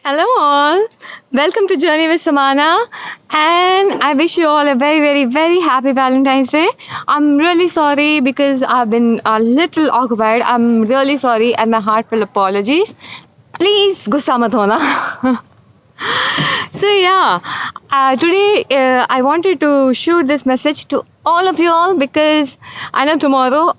Hello, all. Welcome to Journey with Samana. And I wish you all a very, very, very happy Valentine's Day. I'm really sorry because I've been a little occupied. I'm really sorry and my heartfelt apologies. Please, gussa mat hona. Today I wanted to shoot this message to all of you all because I know tomorrow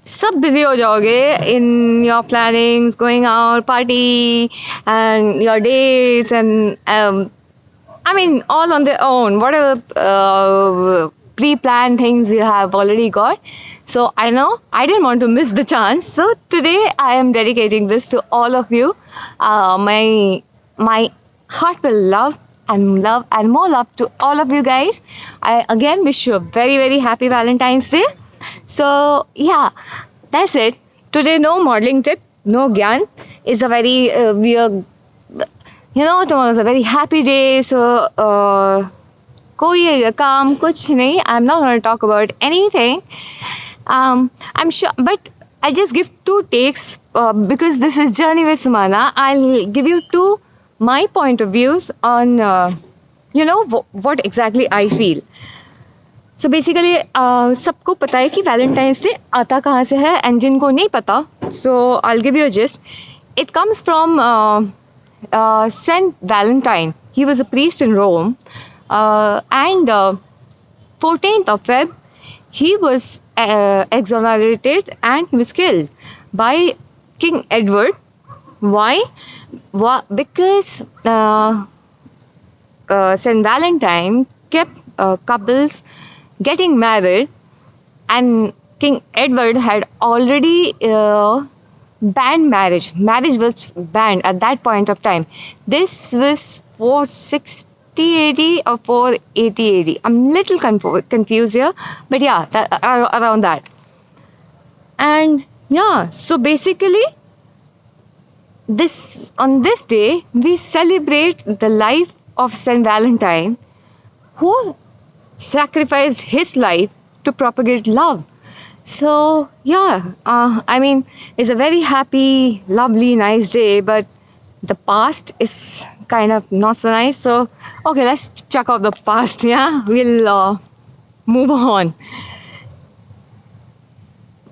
सब busy हो जाओगे in your plannings, going out, party, and your dates, and I mean, all on their own. Whatever pre-planned things you have already got. So I know I didn't want to miss the chance. So today I am dedicating this to all of you. My heartfelt love and more love to all of you guys. I again wish you a very very happy Valentine's Day. So yeah, that's it. Today no modeling tip, no gyan. It's a very weird, tomorrow is a very happy day. So कोई काम कुछ नहीं. I'm not going to talk about anything. I'm sure, but I'll just give two takes because this is Journey with Samana. I'll give you two my point of views on what exactly I feel. So basically सबको पता है कि Valentine's day आता कहाँ से है and जिनको नहीं पता so I give you just it comes from saint Valentine he was a priest in Rome and 14th of Feb he was exonerated and he was killed by King Edward. Why? Because St. Valentine kept couples getting married, and King Edward had already banned marriage. Marriage was banned at that point of time. This was 460 AD or 480 AD. I'm little confused here, but yeah, around that. And yeah, so basically, on this day we celebrate the life of Saint Valentine, who sacrificed his life to propagate love. So, yeah, I mean, it's a very happy, lovely, nice day, but the past is kind of not so nice. So, okay, let's check out the past, yeah? We'll move on.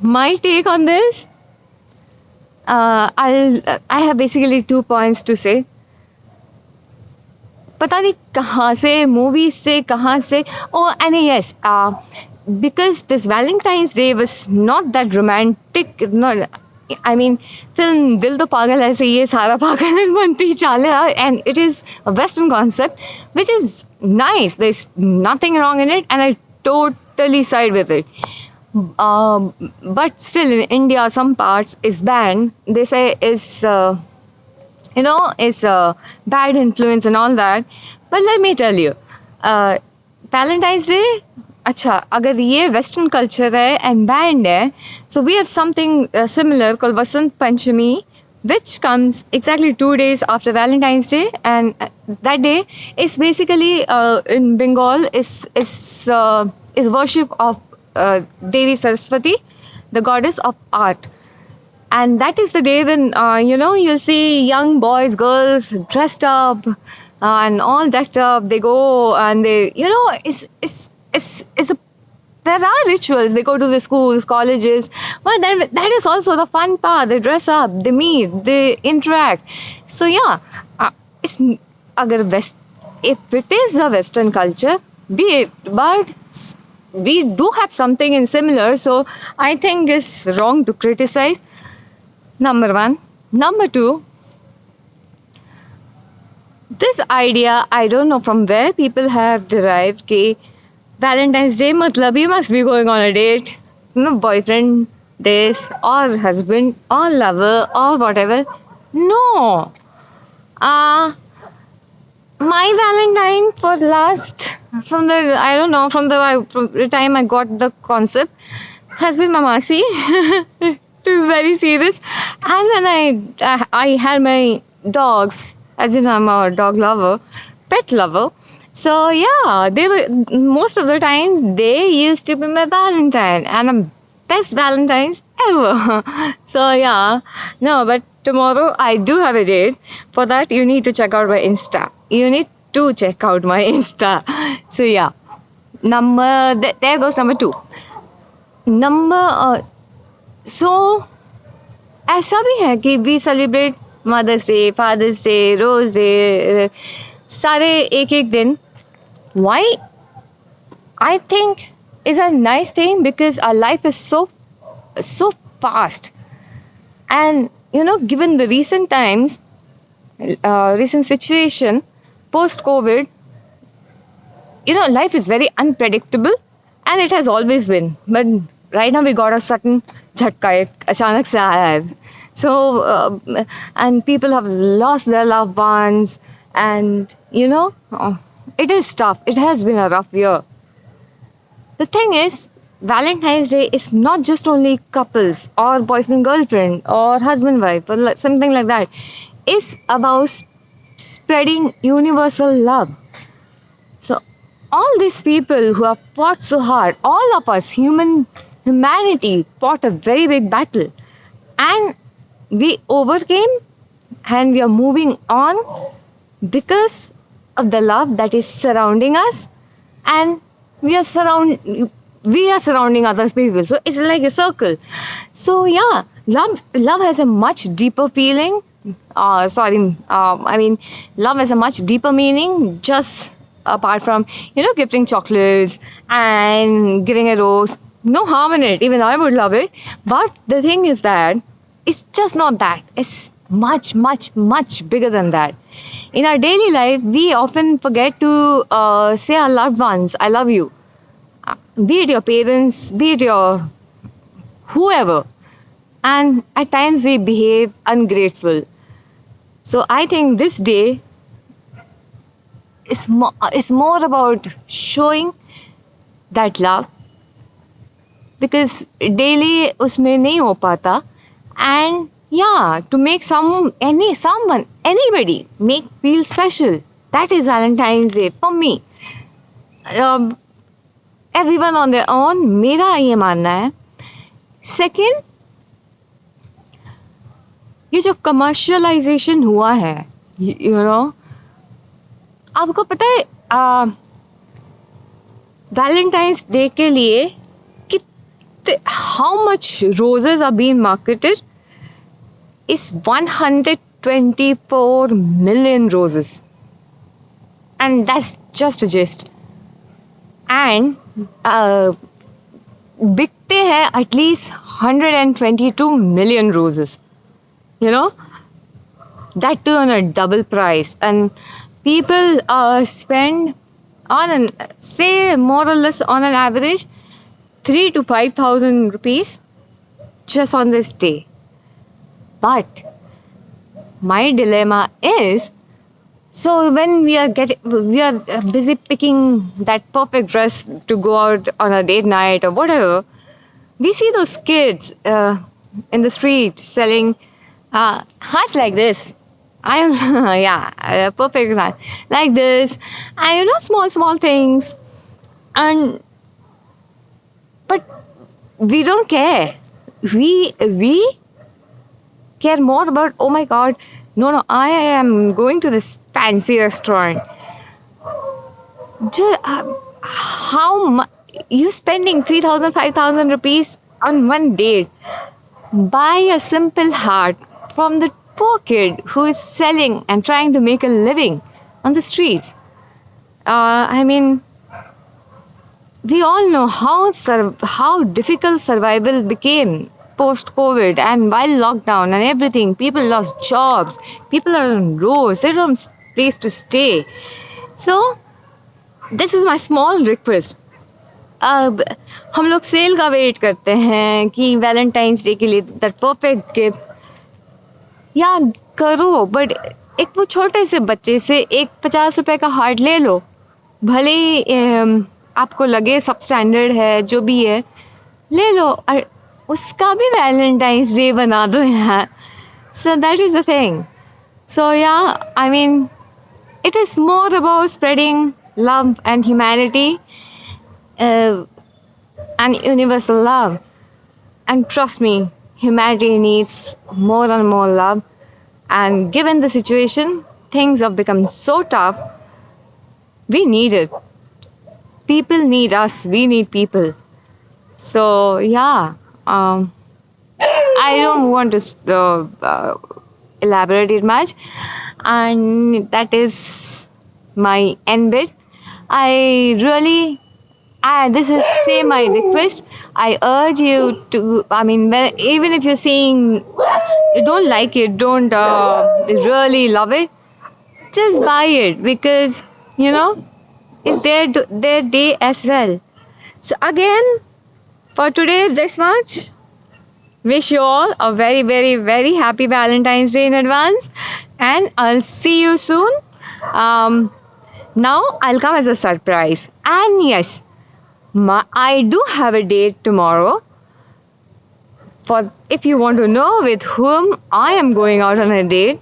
My take on this, I have basically 2 points to say. पता नहीं कहाँ से movie से कहाँ से and yes because this Valentine's Day was not that romantic. Not, I mean, film Dil To Pagal Hai se ye sara pagal banti chala, and it is a Western concept which is nice. There's nothing wrong in it, and I totally side with it. But still, in India, some parts is banned. They say is a bad influence and all that. But let me tell you, Valentine's Day, अच्छा अगर ये western culture है and band है so we have something similar called Vasant Panchami which comes exactly 2 days after Valentine's Day, and that day is basically in Bengal is worship of Devi Saraswati, the goddess of art. And that is the day when you'll see young boys, girls dressed up and all decked up. They go and they it's a there are rituals. They go to the schools, colleges. Well, that is also the fun part. They dress up, they meet, they interact. So yeah, it's agar if it is a Western culture, be it, but we do have something in similar. So I think it's wrong to criticize. Number one. Number two, this idea, I don't know from where people have derived कि Valentine's Day matlab you must be going on a date, boyfriend, this, or husband, or lover, or whatever. No. My Valentine for last, from the time I got the concept, has been Mamasi. To be very serious. And when I had my dogs, as in I'm a dog lover, pet lover. So yeah, they were most of the time they used to be my Valentine, and I'm best Valentine's ever. So yeah, no, but tomorrow I do have a date. For that, you need to check out my Insta. You need to check out my Insta. So yeah, there goes number two. Number so ऐसा भी है कि we celebrate mother's day, father's day, rose day, सारे एक एक दिन. Why I think is a nice thing because our life is so fast, and given the recent times, recent situation, post COVID, life is very unpredictable, and it has always been. But right now we got a sudden झटका एक अचानक से आया है. So and people have lost their loved ones, and it is tough. It has been a rough year. The thing is, Valentine's Day is not just only couples or boyfriend girlfriend or husband wife or something like that. It's about spreading universal love. So all these people who have fought so hard, all of us, humanity fought a very big battle, and we overcame, and we are moving on because of the love that is surrounding us, and we are surrounding other people. So it's like a circle. So yeah, love has a much deeper feeling. Love has a much deeper meaning, just apart from gifting chocolates and giving a rose. No harm in it. Even I would love it. But the thing is that it's just not that. It's much, much, much bigger than that. In our daily life, we often forget to say our loved ones, I love you. Be it your parents, be it your whoever. And at times we behave ungrateful. So I think this day is more about showing that love, because daily उसमें नहीं हो पाता. And yeah, to make anybody feel special. That is Valentine's Day for me. Everyone on their own. मेरा ये मानना है. Second, ये जो कमर्शियलाइजेशन हुआ है, आपको पता है वैलेंटाइंस डे के लिए how much roses are being marketed is 124 million roses, and that's just a gist. And बिकते हैं at least 122 million roses, that too on a double price. And people spend say more or less on an average 3 to 5,000 rupees just on this day. But my dilemma is, so when we are busy picking that perfect dress to go out on a date night or whatever, we see those kids in the street selling hearts like this. Perfect design like this, and small things, and but we don't care. We care more about, oh my god, no, I am going to this fancy restaurant. How much you spending 3,000, 5,000 rupees on one date? Buy a simple heart from the poor kid who is selling and trying to make a living on the streets. We all know how difficult survival became post-COVID, and while lockdown and everything, people lost jobs, people are on roads, they don't have place to stay. So, this is my small request. अब हम लोग cell का wait करते हैं कि Valentine's day के लिए that perfect gift या करो, बट एक वो छोटे से बच्चे से एक 50 रुपए का हार्ट ले लो, भले ही आपको लगे सब स्टैंडर्ड है, जो भी है ले लो, और उसका भी वैलेंटाइंस डे बना दो यार. So that is the thing. So yeah, it is more about spreading love and humanity and universal love. And trust me, humanity needs more and more love. And given the situation, things have become so tough. We need it. People need us. We need people. So yeah, I don't want to elaborate it much, and that is my end bit. I really, this is say my request. I urge you to. I mean, even if you're saying you don't like it, don't really love it, just buy it because you know it's their day as well. So again, for today, this much. Wish you all a very, very, very happy Valentine's Day in advance, and I'll see you soon. Um, Now I'll come as a surprise. And yes, I do have a date tomorrow. For if you want to know with whom I am going out on a date,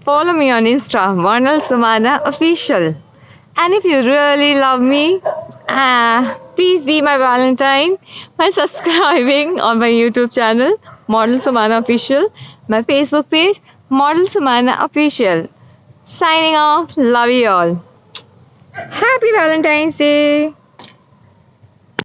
follow me on Insta, Monal Sumana Official. And if you really love me, please be my Valentine by subscribing on my YouTube channel, Model Sumana Official, my Facebook page, Model Sumana Official. Signing off. Love you all. Happy Valentine's Day.